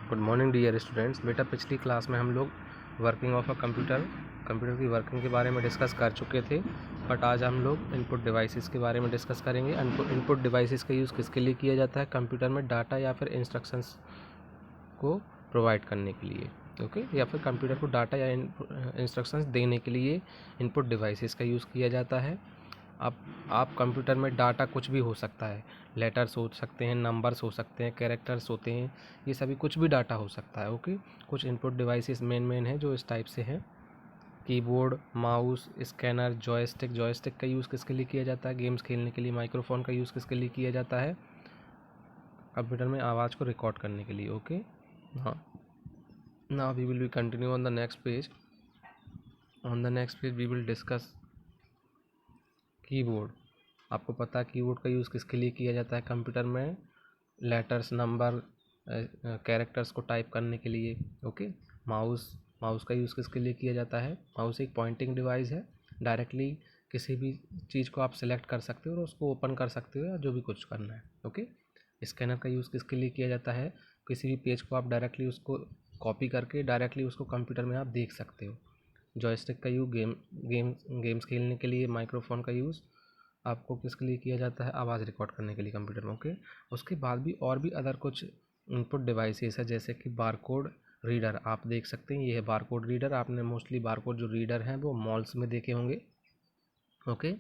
Good morning dear students. बेटा पिछली class में हम लोग वर्किंग ऑफ अ कंप्यूटर की वर्किंग के बारे में डिस्कस कर चुके थे, बट आज हम लोग इनपुट डिवाइसेस के बारे में डिस्कस करेंगे। इनपुट डिवाइसेस का यूज़ किसके लिए किया जाता है? कंप्यूटर में डाटा या फिर इंस्ट्रक्शंस को प्रोवाइड करने के लिए, ओके, या फिर कंप्यूटर को डाटा या इंस्ट्रक्शंस देने के लिए इनपुट डिवाइसेस का यूज़ किया जाता है। आप कंप्यूटर में डाटा कुछ भी हो सकता है, लेटर्स हो सकते हैं, नंबर्स हो सकते हैं, कैरेक्टर्स होते हैं, ये सभी कुछ भी डाटा हो सकता है, ओके। कुछ इनपुट डिवाइसेस मेन हैं जो इस टाइप से हैं: कीबोर्ड, माउस, स्कैनर, जॉयस्टिक का यूज़ किसके लिए किया जाता है? गेम्स खेलने के लिए। माइक्रोफोन का यूज़ किसके लिए किया जाता है? कंप्यूटर में आवाज़ को रिकॉर्ड करने के लिए, ओके। हाँ, now we will be continue on the next page. On the next page we will discuss keyboard. आपको पता है कीबोर्ड का यूज़ किसके लिए किया जाता है कंप्यूटर में? लेटर्स, नंबर, कैरेक्टर्स को टाइप करने के लिए, ओके। माउस का यूज़ किसके लिए किया जाता है? माउस एक पॉइंटिंग डिवाइस है, डायरेक्टली किसी भी चीज़ को आप सिलेक्ट कर सकते हो और उसको ओपन कर सकते हो या जो भी कुछ करना है, ओके। स्कैनर का यूज़ किसके लिए किया जाता है? किसी भी पेज को आप डायरेक्टली उसको कॉपी करके डायरेक्टली उसको कंप्यूटर में आप देख सकते हो। जॉयस्टिक का यूज़ गेम्स खेलने के लिए। माइक्रोफोन का यूज़ आपको किसके लिए किया जाता है? आवाज़ रिकॉर्ड करने के लिए कंप्यूटर में, ओके। उसके बाद भी और भी अदर कुछ इनपुट डिवाइसेस है, जैसे कि बारकोड रीडर। आप देख सकते हैं, ये है बारकोड रीडर। आपने मोस्टली बारकोड जो रीडर हैं वो मॉल्स में देखे होंगे, ओके।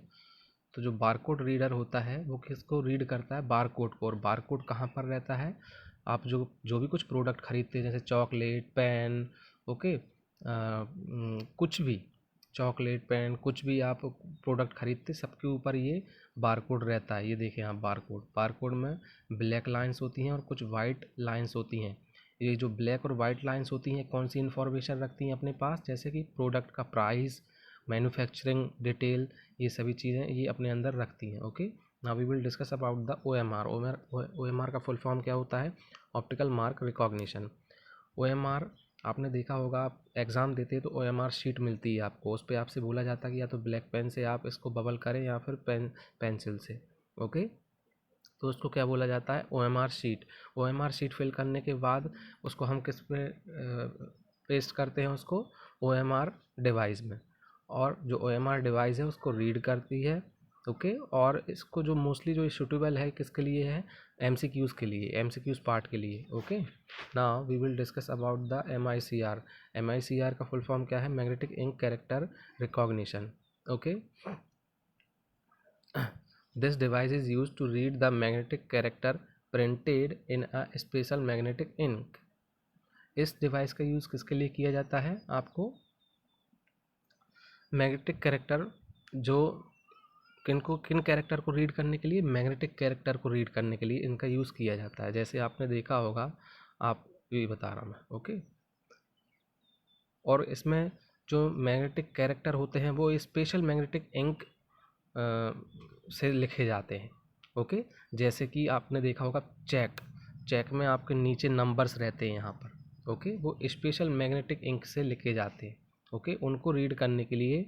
तो जो बारकोड रीडर होता है वो किसको रीड करता है? बारकोड को। और बारकोड कहाँ पर रहता है? आप जो भी कुछ प्रोडक्ट खरीदते हैं, जैसे चॉकलेट, पेन, ओके, कुछ भी चॉकलेट, पेन, कुछ भी आप प्रोडक्ट खरीदते, सबके ऊपर ये बारकोड रहता है। ये देखें आप, बारकोड में ब्लैक लाइंस होती हैं और कुछ वाइट लाइंस होती हैं। ये जो ब्लैक और वाइट लाइंस होती हैं कौन सी इन्फॉर्मेशन रखती हैं अपने पास? जैसे कि प्रोडक्ट का प्राइस, मैन्युफैक्चरिंग डिटेल, ये सभी चीज़ें ये अपने अंदर रखती हैं, okay. Now we will discuss about the OMR। OMR का फुल फॉर्म क्या होता है? Optical mark recognition. OMR आपने देखा होगा, आप एग्ज़ाम देते हैं तो OMR शीट मिलती है आपको। उस पर आपसे बोला जाता है कि या तो ब्लैक पेन से आप इसको बबल करें या फिर पेंसिल से, ओके। तो उसको क्या बोला जाता है? OMR sheet. OMR sheet fill करने के बाद उसको हम किस पे पेस्ट करते हैं? उसको OMR डिवाइस में। और जो OMR डिवाइस है उसको रीड करती है, ओके। और इसको जो मोस्टली जो सूटेबल है किसके लिए है? MCQs के लिए, MCQs पार्ट के लिए, okay. Now we will discuss about the MICR। MICR का फुल फॉर्म क्या है? Magnetic ink character recognition, okay. This device is used to read the magnetic character printed in a special magnetic ink। इस device का use किसके लिए किया जाता है? आपको मैग्नेटिक कैरेक्टर, जो किन कैरेक्टर को रीड करने के लिए? मैग्नेटिक कैरेक्टर को रीड करने के लिए इनका यूज़ किया जाता है। जैसे आपने देखा होगा, आप ये बता रहा मैं, ओके। और इसमें जो मैग्नेटिक कैरेक्टर होते हैं वो स्पेशल मैग्नेटिक इंक से लिखे जाते हैं, ओके। जैसे कि आपने देखा होगा चेक में आपके नीचे नंबर्स रहते हैं यहाँ पर, ओके। वो स्पेशल मैग्नेटिक इंक से लिखे जाते हैं, ओके। उनको रीड करने के लिए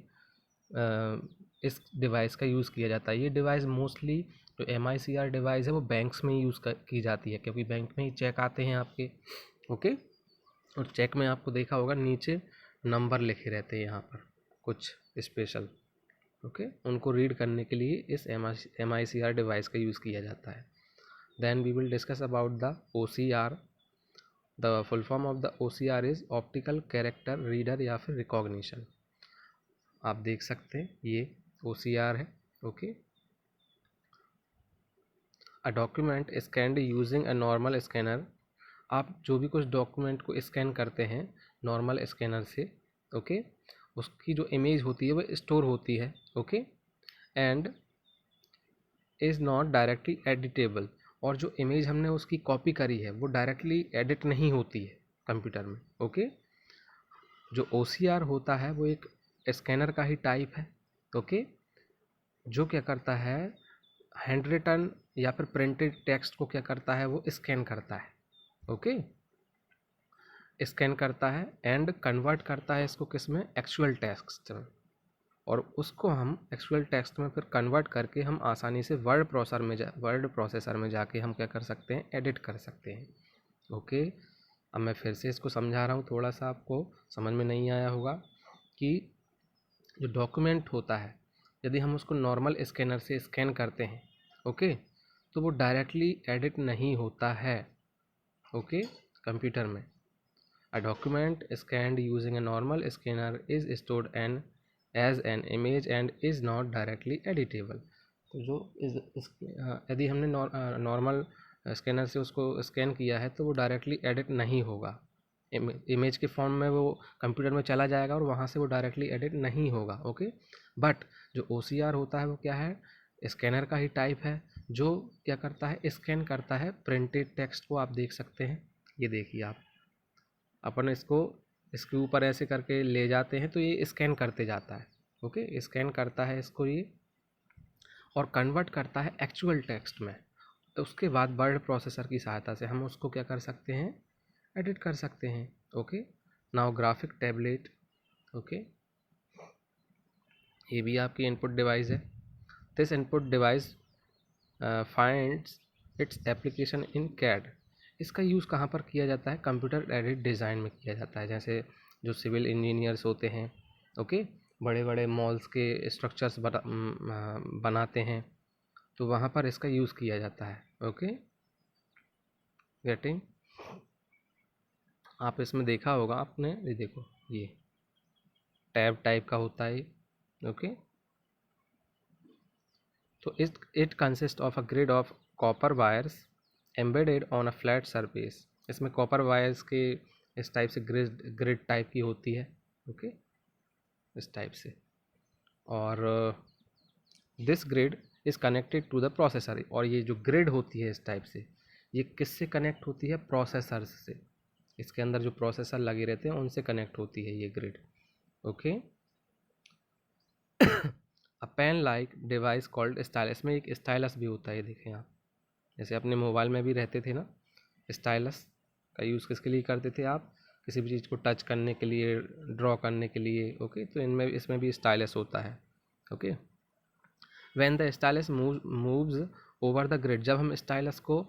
इस डिवाइस का यूज़ किया जाता है। ये डिवाइस मोस्टली जो MICR डिवाइस है वो बैंक्स में यूज़ की जाती है, क्योंकि बैंक में ही चेक आते हैं आपके, ओके। और चेक में आपको देखा होगा नीचे नंबर लिखे रहते हैं यहाँ पर कुछ स्पेशल, ओके। उनको रीड करने के लिए इस MICR डिवाइस का यूज़ किया जाता है। Then we will discuss about the OCR। The full form of the OCR is optical character reader या फिर रिकॉग्निशन। आप देख सकते हैं ये OCR है, okay. A document scanned using a normal scanner. आप जो भी कुछ डॉक्यूमेंट को स्कैन करते हैं नॉर्मल स्कैनर से, ओके, उसकी जो इमेज होती है वो स्टोर होती है, okay, and is not directly editable. और जो इमेज हमने उसकी कॉपी करी है वो डायरेक्टली एडिट नहीं होती है कंप्यूटर में, ओके। जो OCR होता है वो एक स्कैनर का ही टाइप है, ओके, जो क्या करता है? हैंड रिटन या फिर प्रिंटेड टेक्स्ट को क्या करता है? वो स्कैन करता है, ओके। स्कैन करता है एंड कन्वर्ट करता है इसको किस में? एक्चुअल टेक्स्ट में। और उसको हम एक्चुअल टेक्स्ट में फिर कन्वर्ट करके हम आसानी से वर्ड प्रोसेसर में जाके हम क्या कर सकते हैं? एडिट कर सकते हैं, ओके। अब मैं फिर से इसको समझा रहा हूँ, थोड़ा सा आपको समझ में नहीं आया होगा कि जो डॉक्यूमेंट होता है यदि हम उसको नॉर्मल स्कैनर से स्कैन करते हैं, ओके, तो वो डायरेक्टली एडिट नहीं होता है, ओके, कंप्यूटर में। A document scanned using a normal scanner is stored an as an image and is not directly editable. तो जो यदि हमने नॉर्मल स्कैनर से उसको स्कैन किया है तो वो डायरेक्टली एडिट नहीं होगा, इमेज के फॉर्म में वो कंप्यूटर में चला जाएगा और वहाँ से वो डायरेक्टली एडिट नहीं होगा, ओके। बट जो OCR होता है वो क्या है, स्कैनर का ही टाइप है, जो क्या करता है, स्कैन करता है प्रिंटेड टेक्स्ट को। आप देख सकते हैं, ये देखिए आप, अपन इसको इसके ऊपर ऐसे करके ले जाते हैं तो ये स्कैन करते जाता है, ओके, स्कैन करता है इसको ये और कन्वर्ट करता है एक्चुअल टेक्स्ट में। तो उसके बाद वर्ड प्रोसेसर की सहायता से हम उसको क्या कर सकते हैं, एडिट कर सकते हैं, okay. Now graphic tablet, okay, ये भी आपकी इनपुट डिवाइस है। This input device finds its application in CAD. इसका यूज़ कहाँ पर किया जाता है, कंप्यूटर एडेड डिज़ाइन में किया जाता है। जैसे जो सिविल इंजीनियर्स होते हैं, ओके, बड़े बड़े मॉल्स के स्ट्रक्चर्स बनाते हैं, तो वहाँ पर इसका यूज़ किया जाता है, ओके, गेटिंग। आप इसमें देखा होगा आपने, ये देखो, ये टैब टाइप का होता है, ओके। तो it consist of a grid of copper wires embedded on a flat surface. इसमें कॉपर वायर्स के इस टाइप से ग्रिड टाइप की होती है, ओके, इस टाइप से। और this grid is connected to the processor. और ये जो ग्रिड होती है इस टाइप से, ये किससे कनेक्ट होती है, प्रोसेसर से। इसके अंदर जो प्रोसेसर लगे रहते हैं उनसे कनेक्ट होती है ये grid, okay. A pen like device called stylus, में एक स्टाइलस भी होता है, ये देखें आप, जैसे अपने मोबाइल में भी रहते थे ना, स्टाइलस का यूज़ किसके लिए करते थे आप, किसी भी चीज़ को टच करने के लिए, ड्रॉ करने के लिए, ओके। तो इनमें इसमें भी स्टाइलस होता है, okay. When the stylus moves over the grid, जब हम स्टाइलस को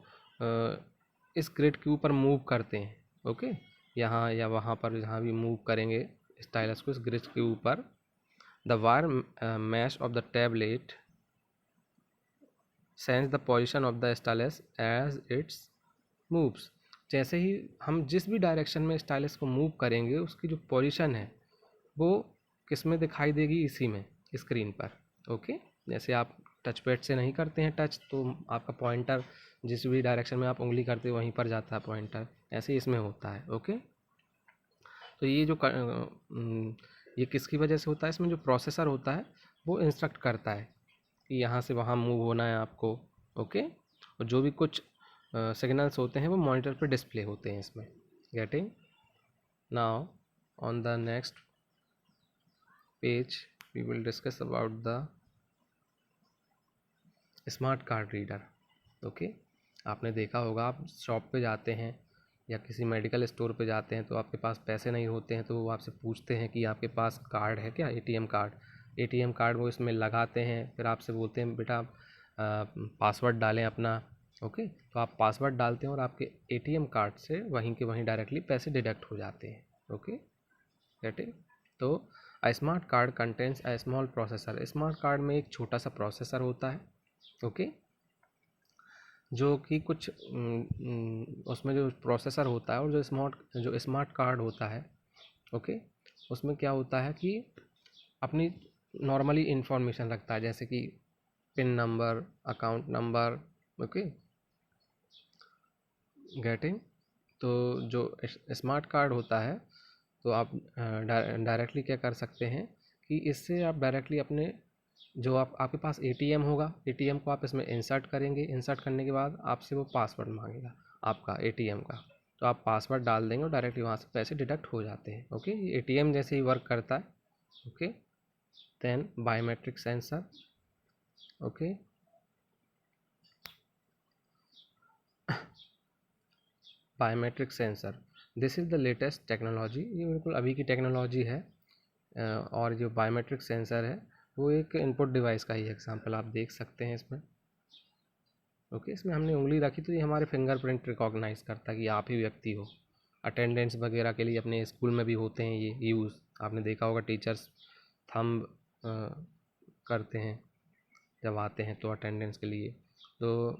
इस ग्रिड के ऊपर मूव करते हैं, ओके, यहाँ या वहाँ पर जहाँ भी मूव करेंगे स्टाइलस को इस ग्रिड के ऊपर, the wire mesh of the tablet sense the position of the stylus as its moves. जैसे ही हम जिस भी डायरेक्शन में स्टाइलस को मूव करेंगे उसकी जो पोजीशन है वो किस में दिखाई देगी, इसी में, स्क्रीन पर, ओके। जैसे आप टच पैड से नहीं करते हैं टच, तो आपका पॉइंटर जिस भी डायरेक्शन में आप उंगली करते हो वहीं पर जाता है पॉइंटर, ऐसे ही इसमें होता है, ओके। तो ये जो ये किसकी वजह से होता है, इसमें जो प्रोसेसर होता है वो इंस्ट्रक्ट करता है कि यहाँ से वहाँ मूव होना है आपको, ओके। और जो भी कुछ सिग्नल्स होते हैं वो मॉनिटर पे डिस्प्ले होते हैं इसमें, getting. Now on the next page we will discuss about the smart card reader, okay. आपने देखा होगा, आप शॉप पे जाते हैं या किसी मेडिकल स्टोर पे जाते हैं तो आपके पास पैसे नहीं होते हैं, तो वो आपसे पूछते हैं कि आपके पास कार्ड है क्या, ATM कार्ड। ATM कार्ड वो इसमें लगाते हैं, फिर आपसे बोलते हैं बेटा पासवर्ड डालें अपना, ओके। तो आप पासवर्ड डालते हैं और आपके ATM कार्ड से वहीं के वहीं डायरेक्टली पैसे डिडक्ट हो जाते हैं, ओके, गेटिंग। तो a smart card contents a small processor. Smart card में एक छोटा सा प्रोसेसर होता है, ओके, जो कि कुछ उसमें जो प्रोसेसर होता है और जो स्मार्ट कार्ड होता है, ओके, उसमें क्या होता है कि अपनी नॉर्मली इंफॉर्मेशन रखता है, जैसे कि pin number, account number, okay, getting. तो जो स्मार्ट कार्ड होता है तो आप डायरेक्टली क्या कर सकते हैं कि इससे आप डायरेक्टली अपने जो आपके पास ATM होगा, ATM को आप इसमें इंसर्ट करेंगे, इंसर्ट करने के बाद आपसे वो पासवर्ड मांगेगा आपका ATM का, तो आप पासवर्ड डाल देंगे और डायरेक्टली वहाँ से पैसे डिडक्ट हो जाते हैं, ओके। ये ATM जैसे ही वर्क करता है, okay. Then biometric sensor, okay, biometric sensor, this is the latest technology. ये बिल्कुल अभी की टेक्नोलॉजी है। और जो बायोमेट्रिक सेंसर है वो एक इनपुट डिवाइस का ही एग्जांपल आप देख सकते हैं इसमें, ओके। इसमें हमने उंगली रखी तो ये हमारे फिंगरप्रिंट रिकॉग्नाइज करता है कि आप ही व्यक्ति हो, अटेंडेंस वगैरह के लिए अपने स्कूल में भी होते हैं ये यूज़। आपने देखा होगा टीचर्स थंब करते हैं जब आते हैं तो अटेंडेंस के लिए। तो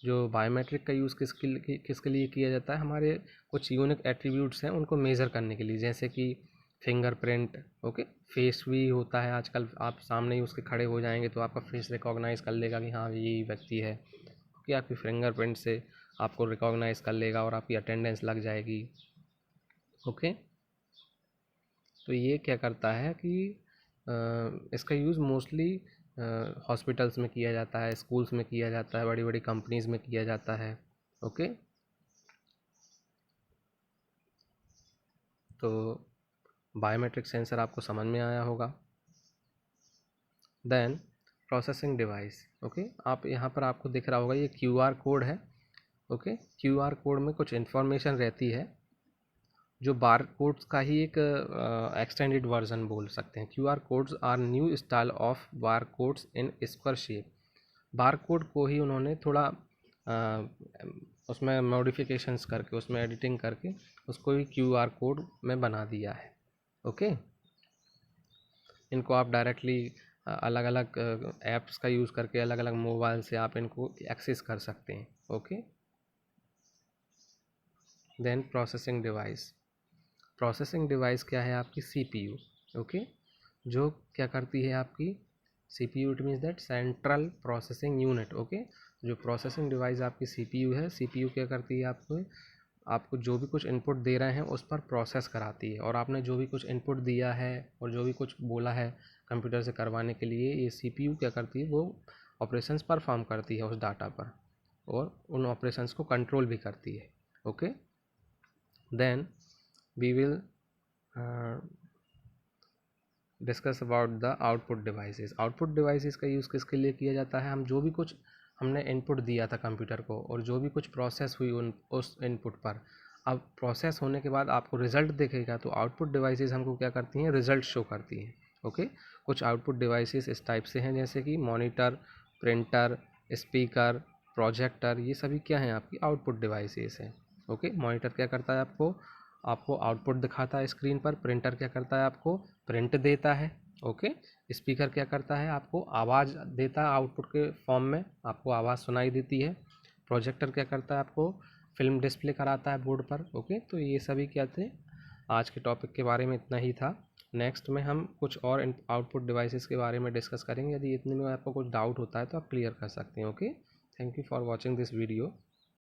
जो बायोमेट्रिक का यूज़ किसके लिए किया जाता है, हमारे कुछ यूनिक एट्रीब्यूट्स हैं उनको मेज़र करने के लिए, जैसे कि फिंगरप्रिंट, ओके। फेस भी होता है आजकल, आप सामने ही उसके खड़े हो जाएंगे तो आपका फेस रिकॉग्नाइज कर लेगा कि हाँ ये व्यक्ति है, क्योंकि आपकी फिंगरप्रिंट से आपको रिकॉग्नाइज कर लेगा और आपकी अटेंडेंस लग जाएगी, ओके। तो ये क्या करता है कि इसका यूज़ मोस्टली हॉस्पिटल्स में किया जाता है, स्कूल्स में किया जाता है, बड़ी बड़ी कंपनीज़ में किया जाता है, ओके। तो बायोमेट्रिक सेंसर आपको समझ में आया होगा। Then processing device, okay. आप यहाँ पर आपको दिख रहा होगा ये QR कोड है, ओके। QR कोड में कुछ इन्फॉर्मेशन रहती है जो बार कोड्स का ही एक एक्सटेंडेड वर्जन बोल सकते हैं। QR codes are new style of bar codes in square shape. Bar code को ही उन्होंने थोड़ा उसमें मॉडिफिकेशंस करके, उसमें एडिटिंग करके उसको भी QR कोड में बना दिया है, ओके। इनको आप डायरेक्टली अलग अलग ऐप्स का यूज़ करके अलग अलग मोबाइल से आप इनको एक्सेस कर सकते हैं, okay. Then processing device. Processing device क्या है आपकी CPU, ओके। जो क्या करती है आपकी CPU, it means that central processing unit, okay. जो प्रोसेसिंग डिवाइस आपकी CPU है, CPU क्या करती है आपको जो भी कुछ इनपुट दे रहे हैं उस पर प्रोसेस कराती है, और आपने जो भी कुछ इनपुट दिया है और जो भी कुछ बोला है कंप्यूटर से करवाने के लिए, ये CPU क्या करती है, वो ऑपरेशंस परफॉर्म करती है उस डाटा पर और उन ऑपरेशंस को कंट्रोल भी करती है, okay. Then we will discuss about the output devices. Output devices का यूज़ किसके लिए किया जाता है, हम जो भी कुछ हमने इनपुट दिया था कंप्यूटर को और जो भी कुछ प्रोसेस हुई उस इनपुट पर, अब प्रोसेस होने के बाद आपको रिज़ल्ट दिखेगा, तो आउटपुट डिवाइसेस हमको क्या करती हैं, रिज़ल्ट शो करती हैं, ओके। कुछ आउटपुट डिवाइसेस इस टाइप से हैं, जैसे कि मॉनिटर, प्रिंटर, स्पीकर, प्रोजेक्टर, ये सभी क्या हैं आपकी आउटपुट डिवाइसेस हैं, ओके। मॉनिटर क्या करता है, आपको आउटपुट दिखाता है स्क्रीन पर। प्रिंटर क्या करता है, आपको प्रिंट देता है, ओके। स्पीकर क्या करता है, आपको आवाज़ देता है आउटपुट के फॉर्म में, आपको आवाज़ सुनाई देती है। प्रोजेक्टर क्या करता है, आपको फिल्म डिस्प्ले कराता है बोर्ड पर, ओके। तो ये सभी क्या थे, आज के टॉपिक के बारे में इतना ही था। नेक्स्ट में हम कुछ और आउटपुट डिवाइसेस के बारे में डिस्कस करेंगे। यदि इतने में आपको कुछ डाउट होता है तो आप क्लियर कर सकते हैं, okay. Thank you for watching this video.